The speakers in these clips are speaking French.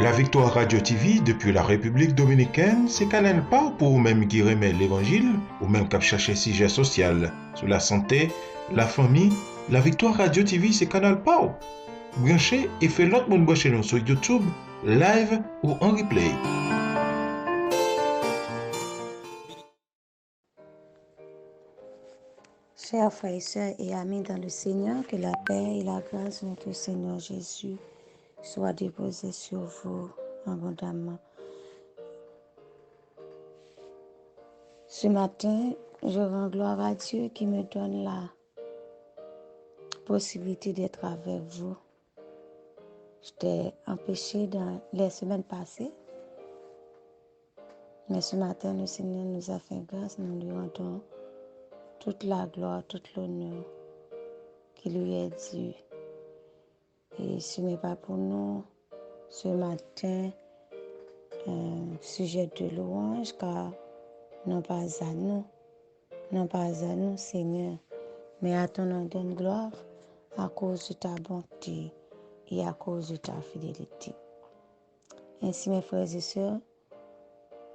La Victoire Radio TV depuis la République Dominicaine, c'est Canal pas pour même qui remet l'Évangile ou même qui chercher sujet social sur la santé, la famille. La Victoire Radio TV, c'est Canal pas. Branchez et fait l'autre monde brancher nous sur YouTube, live ou en replay. Chers frères et sœurs et amis dans le Seigneur, que la paix et la grâce de notre Seigneur Jésus soient déposées sur vous abondamment. Ce matin, je rends gloire à Dieu qui me donne la possibilité d'être avec vous. J'étais empêchée dans les semaines passées, mais ce matin, le Seigneur nous a fait grâce, nous lui rendons toute la gloire, tout l'honneur qui lui est dû. Et ce n'est pas pour nous, ce matin, un sujet de louange, car non pas à nous, Seigneur, mais à ton nom donne gloire à cause de ta bonté et à cause de ta fidélité. Ainsi, mes frères et sœurs,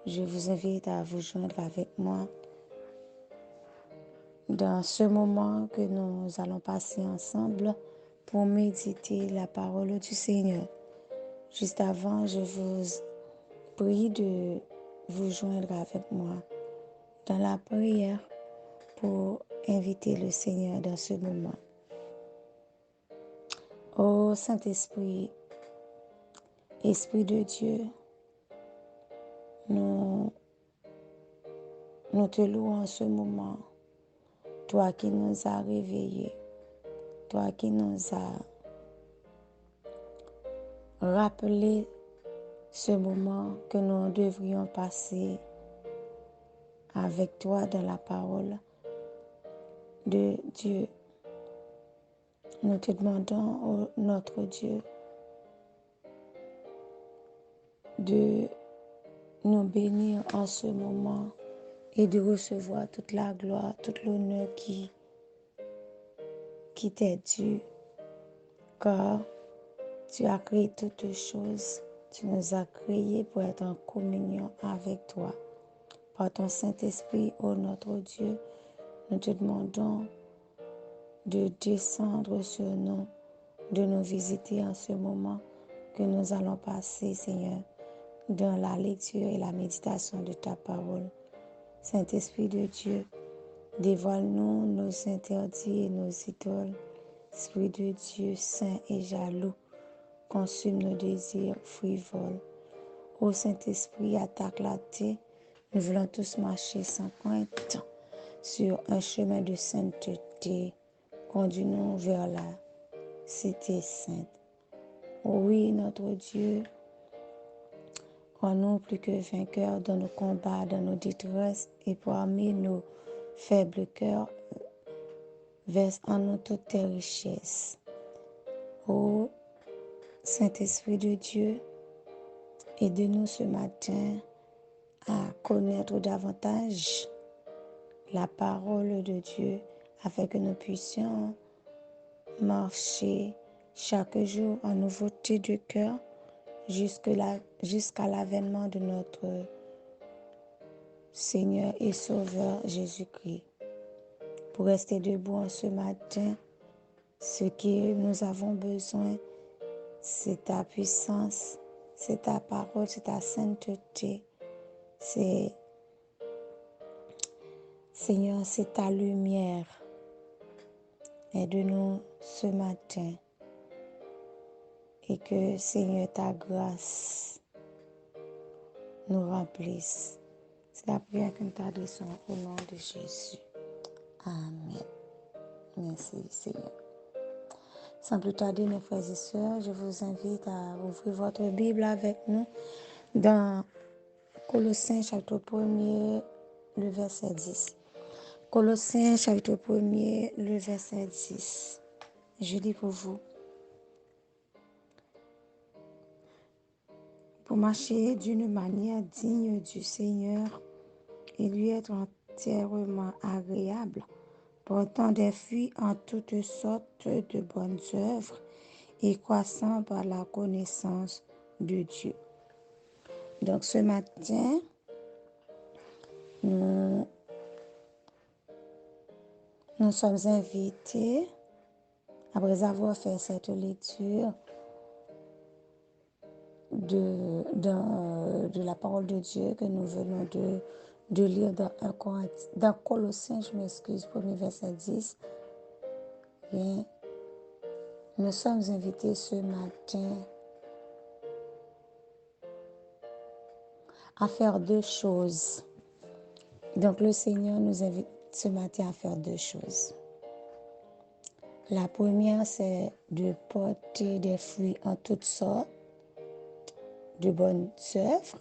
je vous invite à vous joindre avec moi dans ce moment que nous allons passer ensemble pour méditer la parole du Seigneur. Juste avant, je vous prie de vous joindre avec moi dans la prière pour inviter le Seigneur dans ce moment. Ô Saint-Esprit, Esprit de Dieu, nous te louons en ce moment. Toi qui nous as réveillés, toi qui nous as rappelé ce moment que nous devrions passer avec toi dans la parole de Dieu. Nous te demandons, ô notre Dieu, de nous bénir en ce moment et de recevoir toute la gloire, toute l'honneur qui t'est due, car tu as créé toutes choses. Tu nous as créés pour être en communion avec toi. Par ton Saint-Esprit, ô notre Dieu, nous te demandons de descendre sur nous, de nous visiter en ce moment que nous allons passer, Seigneur, dans la lecture et la méditation de ta parole. Saint-Esprit de Dieu, dévoile-nous nos interdits et nos idoles. Esprit de Dieu, saint et jaloux, consume nos désirs frivoles. Ô Saint-Esprit, attaque la terre. Nous voulons tous marcher sans crainte sur un chemin de sainteté. Conduis-nous vers la cité sainte. Oui, notre Dieu, rends-nous plus que vainqueurs dans nos combats, dans nos détresses, et parmi nos faibles cœurs, verse en nous toutes tes richesses. Ô Saint-Esprit de Dieu, aide-nous ce matin à connaître davantage la parole de Dieu afin que nous puissions marcher chaque jour en nouveauté de cœur jusqu'à l'avènement de notre Seigneur et Sauveur Jésus-Christ. Pour rester debout en ce matin, ce que nous avons besoin, c'est ta puissance, c'est ta parole, c'est ta sainteté, Seigneur, c'est ta lumière. Aide-nous ce matin et que, Seigneur, ta grâce nous remplisse. C'est la prière que nous t'adressons au nom de Jésus. Amen. Merci, Seigneur. Sans plus tarder, mes frères et sœurs, je vous invite à ouvrir votre Bible avec nous dans Colossiens chapitre 1er, le verset 10. Colossiens chapitre 1er, le verset 10. Je lis pour vous. Pour marcher d'une manière digne du Seigneur et lui être entièrement agréable, portant des fruits en toutes sortes de bonnes œuvres et croissant par la connaissance de Dieu. Donc ce matin, nous sommes invités, après avoir fait cette lecture de la parole de Dieu que nous venons de lire dans Colossiens, 1er verset 10, bien, nous sommes invités ce matin à faire deux choses. Donc le Seigneur nous invite ce matin à faire deux choses. La première, c'est de porter des fruits en toutes sortes de bonnes œuvres,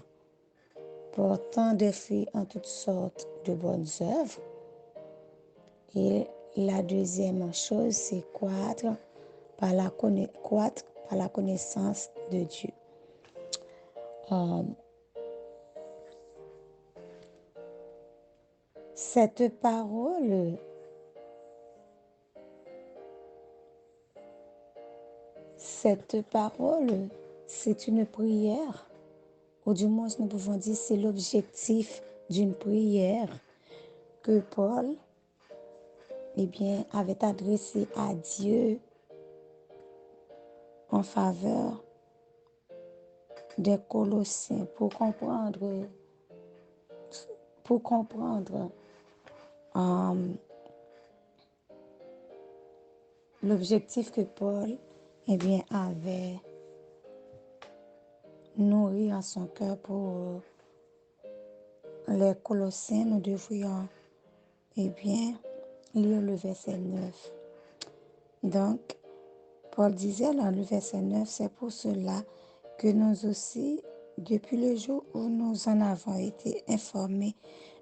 portant des fruits en toutes sortes de bonnes œuvres. Et la deuxième chose, c'est croître par la connaissance de Dieu. Cette parole c'est une prière, ou du moins nous pouvons dire c'est l'objectif d'une prière que Paul avait adressée à Dieu en faveur des Colossiens pour comprendre l'objectif que Paul avait nourri en son cœur pour les Colossiens. Nous devrions lire le verset 9. Donc, Paul disait dans le verset 9, c'est pour cela que nous aussi, depuis le jour où nous en avons été informés,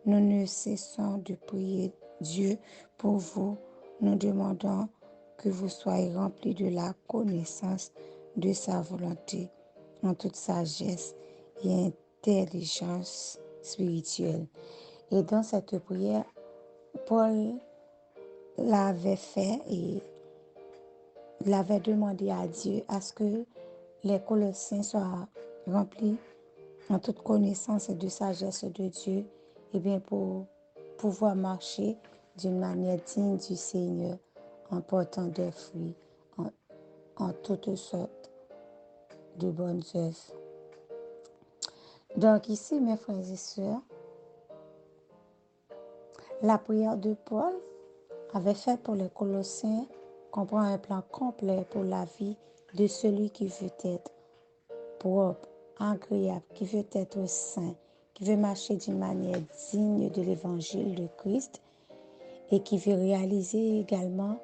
nous ne cessons de prier Dieu pour vous. Nous demandons que vous soyez remplis de la connaissance de sa volonté en toute sagesse et intelligence spirituelle. Et dans cette prière, Paul l'avait fait et il avait demandé à Dieu à ce que les Colossiens soient remplis en toute connaissance et de sagesse de Dieu, pour pouvoir marcher d'une manière digne du Seigneur en portant des fruits en toutes sortes de bonnes œuvres. Donc ici, mes frères et sœurs, la prière de Paul avait fait pour les Colossiens comprend un plan complet pour la vie de celui qui veut être propre, agréable, qui veut être saint, qui veut marcher d'une manière digne de l'évangile de Christ et qui veut réaliser également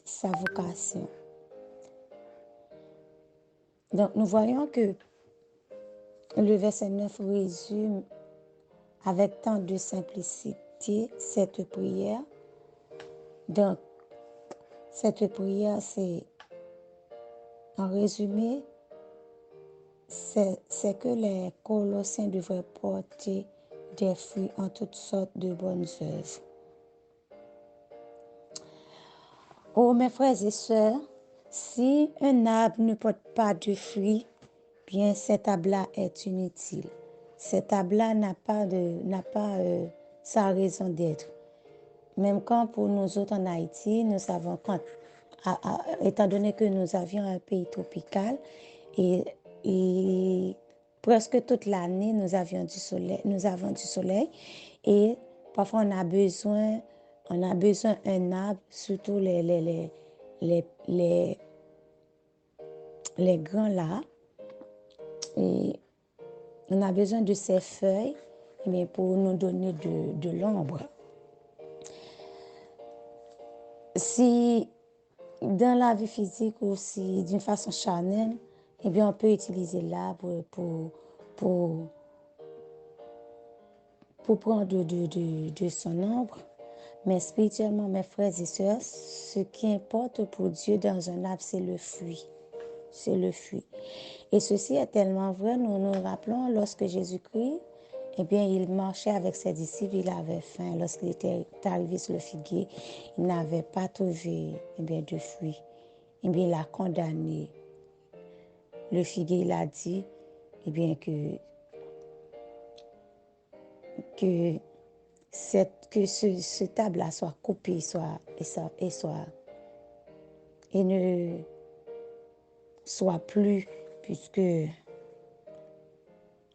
sa vocation. Donc nous voyons que le verset 9 résume avec tant de simplicité cette prière. Donc cette prière, c'est en résumé, c'est que les Colossiens devraient porter des fruits en toutes sortes de bonnes œuvres. Oh, mes frères et sœurs, si un arbre ne porte pas de fruits, bien cet arbre-là est inutile. Cet arbre-là n'a pas sa raison d'être. Même quand pour nous autres en Haïti, nous savons étant donné que nous avions un pays tropical et presque toute l'année nous avons du soleil et parfois on a besoin d'un arbre, surtout les grands là, et on a besoin de ces feuilles pour nous donner de l'ombre. Si dans la vie physique ou si d'une façon charnelle, on peut utiliser l'arbre pour prendre de son ombre. Mais spirituellement, mes frères et sœurs, ce qui importe pour Dieu dans un arbre, c'est le fruit. C'est le fruit. Et ceci est tellement vrai, nous nous rappelons lorsque Jésus-Christ, il marchait avec ses disciples, il avait faim. Lorsqu'il était arrivé sur le figuier, il n'avait pas trouvé de fruits. Il a condamné le figuier, il a dit, eh bien, que ce table-là soit coupé, et ne soit plus, puisque, eh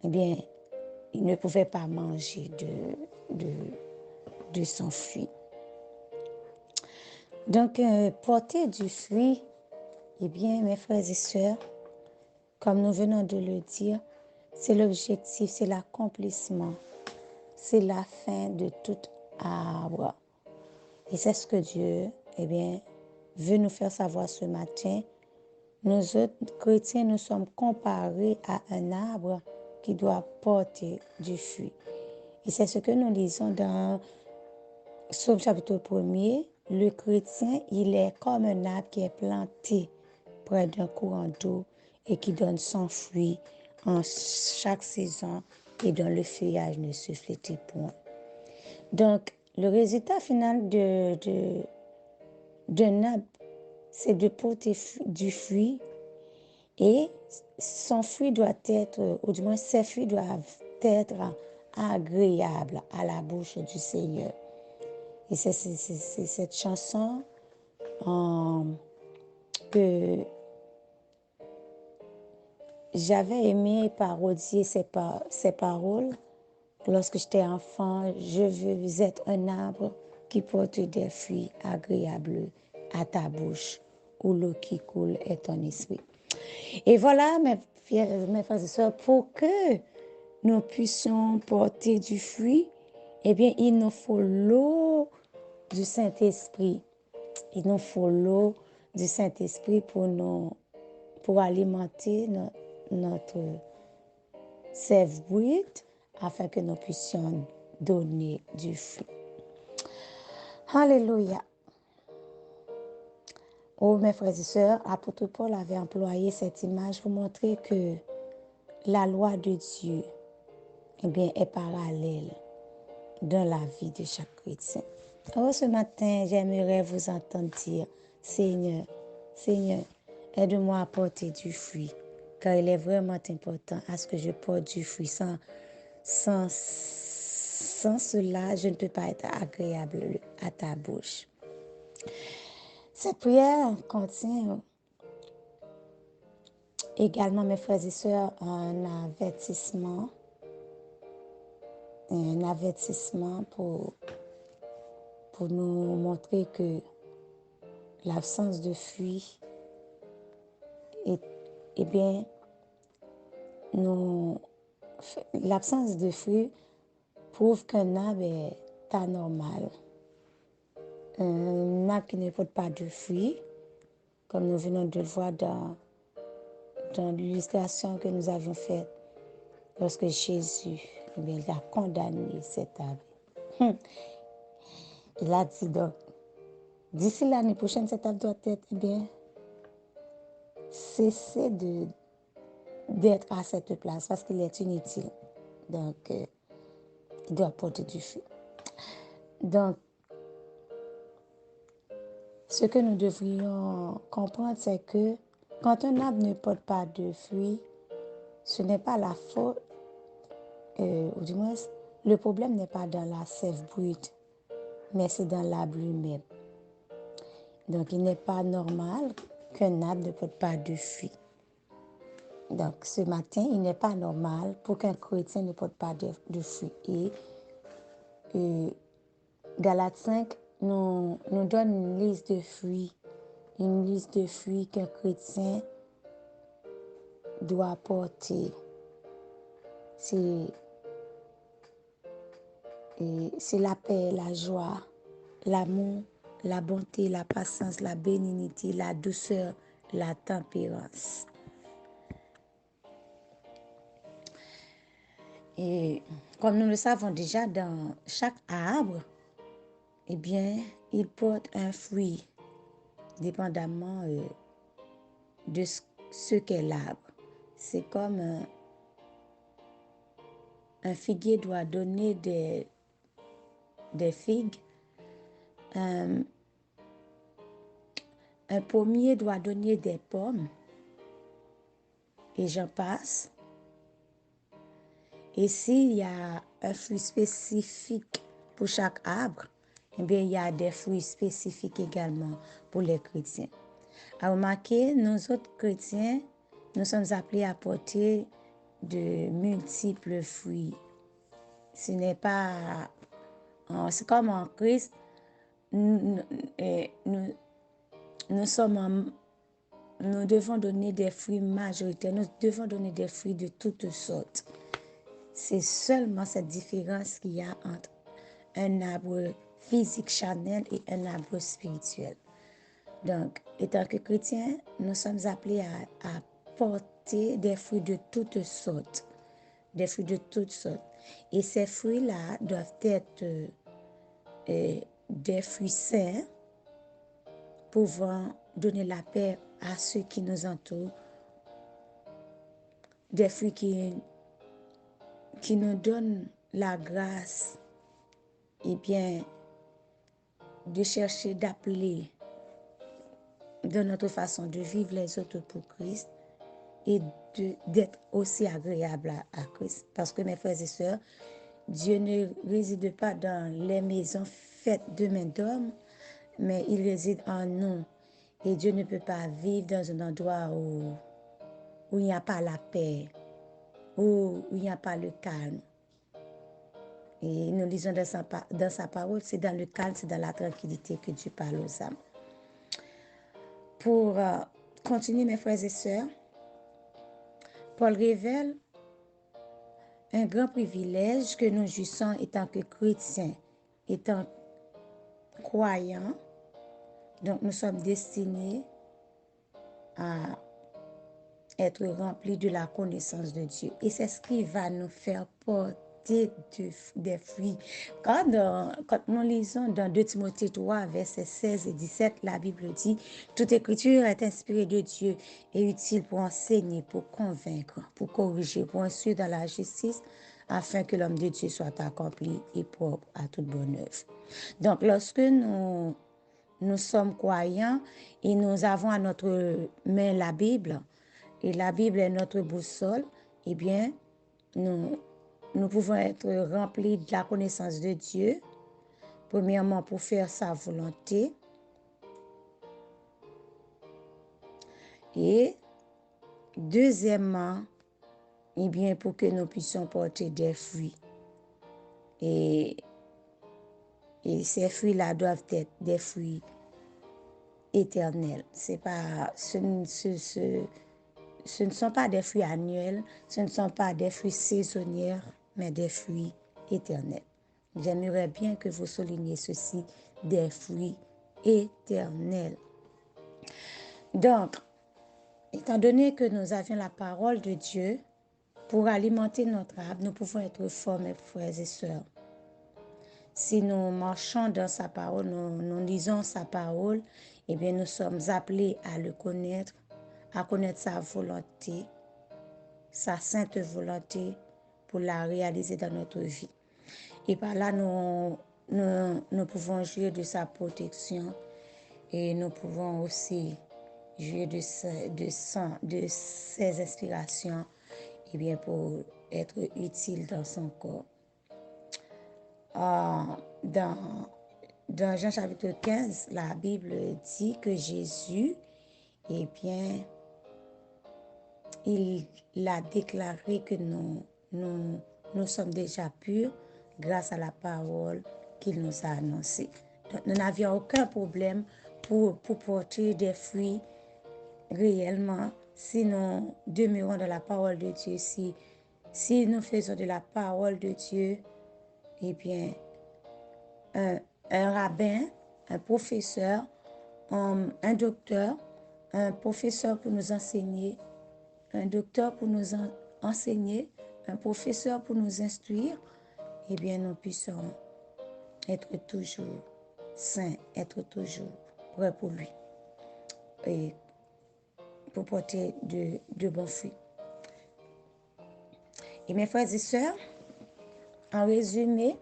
bien, il ne pouvait pas manger de son fruit. Donc, porter du fruit, eh bien, mes frères et sœurs, comme nous venons de le dire, c'est l'objectif, c'est l'accomplissement, c'est la fin de tout arbre. Et c'est ce que Dieu, eh bien, veut nous faire savoir ce matin. Nous autres chrétiens, nous sommes comparés à un arbre qui doit porter du fruit. Et c'est ce que nous lisons dans Psaume chapitre 1er. Le chrétien, il est comme un arbre qui est planté près d'un courant d'eau et qui donne son fruit en chaque saison et dont le feuillage ne se flétrit point. Donc, le résultat final d'un arbre, c'est de porter du fruit et son fruit doit être, ou du moins ses fruits doivent être agréables à la bouche du Seigneur. Et c'est cette chanson que j'avais aimé parodier ces paroles lorsque j'étais enfant. Je veux être un arbre qui porte des fruits agréables à ta bouche, où l'eau qui coule est ton esprit. Et voilà, mes frères et sœurs, pour que nous puissions porter du fruit, eh bien, il nous faut l'eau du Saint-Esprit. Il nous faut l'eau du Saint-Esprit pour alimenter notre sève brute afin que nous puissions donner du fruit. Alléluia. Oh, mes frères et sœurs, l'apôtre Paul avait employé cette image pour montrer que la loi de Dieu, eh bien, est parallèle dans la vie de chaque chrétien. Alors ce matin, j'aimerais vous entendre dire, Seigneur, aide-moi à porter du fruit, car il est vraiment important à ce que je porte du fruit. Sans cela, je ne peux pas être agréable à ta bouche. Cette prière contient également, mes frères et sœurs, un avertissement pour nous montrer que l'absence de fruit, l'absence de fruit prouve qu'un arbre est anormal. Un arbre qui ne porte pas de fruits, comme nous venons de le voir dans l'illustration que nous avons faite lorsque Jésus, il a condamné cet arbre. Il a dit donc, d'ici l'année prochaine, cet arbre doit être, cesser d'être à cette place parce qu'il est inutile. Donc, il doit porter du fruit. Donc, ce que nous devrions comprendre, c'est que quand un arbre ne porte pas de fruits, ce n'est pas la faute, ou du moins, le problème n'est pas dans la sève brute, mais c'est dans l'arbre lui-même. Donc, il n'est pas normal qu'un arbre ne porte pas de fruits. Donc, ce matin, il n'est pas normal pour qu'un chrétien ne porte pas de fruits. Et Galates 5 nous donne une liste de fruits qu'un chrétien doit porter. C'est la paix, la joie, l'amour, la bonté, la patience, la bénignité, la douceur, la tempérance. Et comme nous le savons déjà, dans chaque arbre, eh bien, il porte un fruit, dépendamment de ce qu'est l'arbre. C'est comme un figuier doit donner des figues, un pommier doit donner des pommes, et j'en passe. Et s'il y a un fruit spécifique pour chaque arbre, eh bien, il y a des fruits spécifiques également pour les chrétiens. À remarquer, nous autres chrétiens, nous sommes appelés à porter de multiples fruits. Ce n'est pas... C'est comme en Christ, nous devons donner des fruits majoritaires, nous devons donner des fruits de toutes sortes. C'est seulement cette différence qu'il y a entre un arbre physique charnel et un arbre spirituel. Donc, étant que chrétiens, nous sommes appelés à porter des fruits de toutes sortes. Des fruits de toutes sortes. Et ces fruits-là doivent être des fruits sains, pouvant donner la paix à ceux qui nous entourent. Des fruits qui nous donnent la grâce, et bien, de chercher, d'appeler de notre façon de vivre les autres pour Christ et d'être aussi agréable à Christ. Parce que mes frères et sœurs, Dieu ne réside pas dans les maisons faites de main d'homme, mais il réside en nous. Et Dieu ne peut pas vivre dans un endroit où il n'y a pas la paix, où il n'y a pas le calme. Et nous lisons dans sa parole, c'est dans le calme, c'est dans la tranquillité que Dieu parle aux âmes. Pour continuer, mes frères et sœurs, Paul révèle un grand privilège que nous jouissons étant que chrétiens, étant croyants. Donc, nous sommes destinés à être remplis de la connaissance de Dieu. Et c'est ce qui va nous faire porter des fruits. Quand nous lisons dans 2 Timothée 3, versets 16 et 17, la Bible dit « Toute écriture est inspirée de Dieu et utile pour enseigner, pour convaincre, pour corriger, pour instruire dans la justice, afin que l'homme de Dieu soit accompli et propre à toute bonne œuvre. » Donc, lorsque nous sommes croyants et nous avons à notre main la Bible, et la Bible est notre boussole, eh bien, nous pouvons être remplis de la connaissance de Dieu, premièrement pour faire sa volonté, et deuxièmement, eh bien, pour que nous puissions porter des fruits. Et ces fruits-là doivent être des fruits éternels. Ce ne sont pas des fruits annuels, ce ne sont pas des fruits saisonniers, mais des fruits éternels. J'aimerais bien que vous souligniez ceci, des fruits éternels. Donc, étant donné que nous avions la parole de Dieu, pour alimenter notre âme, nous pouvons être forts, mes frères et sœurs. Si nous marchons dans sa parole, nous lisons sa parole, eh bien, nous sommes appelés à le connaître, à connaître sa volonté, sa sainte volonté pour la réaliser dans notre vie. Et par là, nous pouvons jouir de sa protection et nous pouvons aussi jouir de ses inspirations et bien pour être utile dans son corps. Dans Jean chapitre 15, la Bible dit que Jésus, eh bien, il a déclaré que nous sommes déjà purs grâce à la parole qu'il nous a annoncée. Donc, nous n'avions aucun problème pour porter des fruits réellement si nous demeurons dans la parole de Dieu, si nous faisons de la parole de Dieu, eh bien, un rabbin, un professeur, un docteur, un professeur pour nous enseigner, un docteur pour nous enseigner, un professeur pour nous instruire, eh bien, nous puissions être toujours saints, être toujours prêts pour lui et pour porter de bons fruits. Et mes frères et sœurs, en résumé,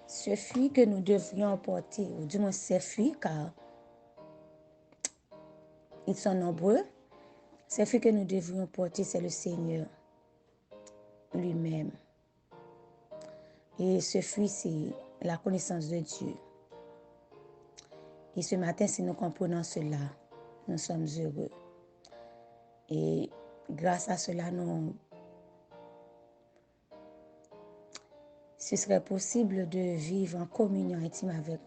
ce fruit que nous devrions porter, ou du moins ces fruits, car ils sont nombreux, Ces fruits que nous devrions porter, c'est le Seigneur lui-même. Et ce fruit, c'est la connaissance de Dieu. Et ce matin, si nous comprenons cela, nous sommes heureux. Et grâce à cela, ce serait possible de vivre en communion intime avec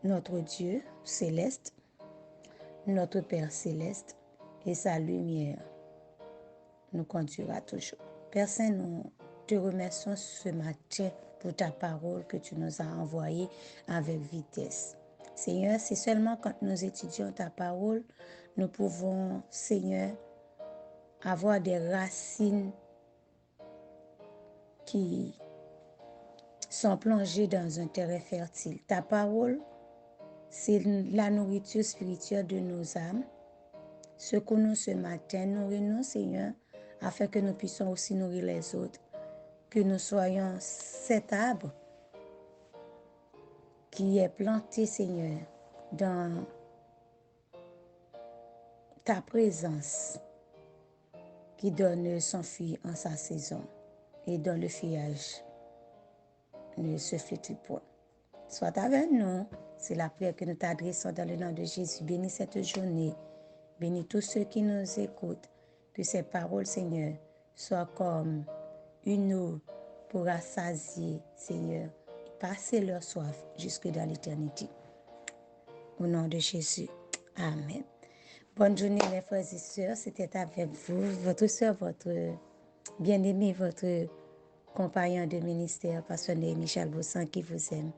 notre Dieu céleste, notre Père céleste, et sa lumière nous conduira toujours. Père Saint, nous te remercions ce matin pour ta parole que tu nous as envoyée avec vitesse. Seigneur, c'est seulement quand nous étudions ta parole, nous pouvons, Seigneur, avoir des racines qui sont plongées dans un terrain fertile. Ta parole, c'est la nourriture spirituelle de nos âmes. Secours-nous ce matin, nourris-nous, Seigneur, afin que nous puissions aussi nourrir les autres. Que nous soyons cet arbre qui est planté, Seigneur, dans ta présence, qui donne son fruit en sa saison et dont le feuillage ne se flétrit point. Sois avec nous, c'est la prière que nous t'adressons dans le nom de Jésus. Bénis cette journée, bénis tous ceux qui nous écoutent, que ces paroles, Seigneur, soient comme une eau pour rassasier, Seigneur, et passer leur soif jusque dans l'éternité. Au nom de Jésus, amen. Bonne journée, mes frères et sœurs. C'était avec vous, votre sœur, votre bien-aimé, votre compagnon de ministère, Pasteur Michel Boussan, qui vous aime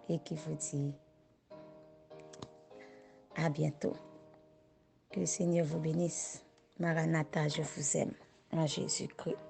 et qui vous dit à bientôt. Que le Seigneur vous bénisse. Maranatha, je vous aime. En Jésus-Christ.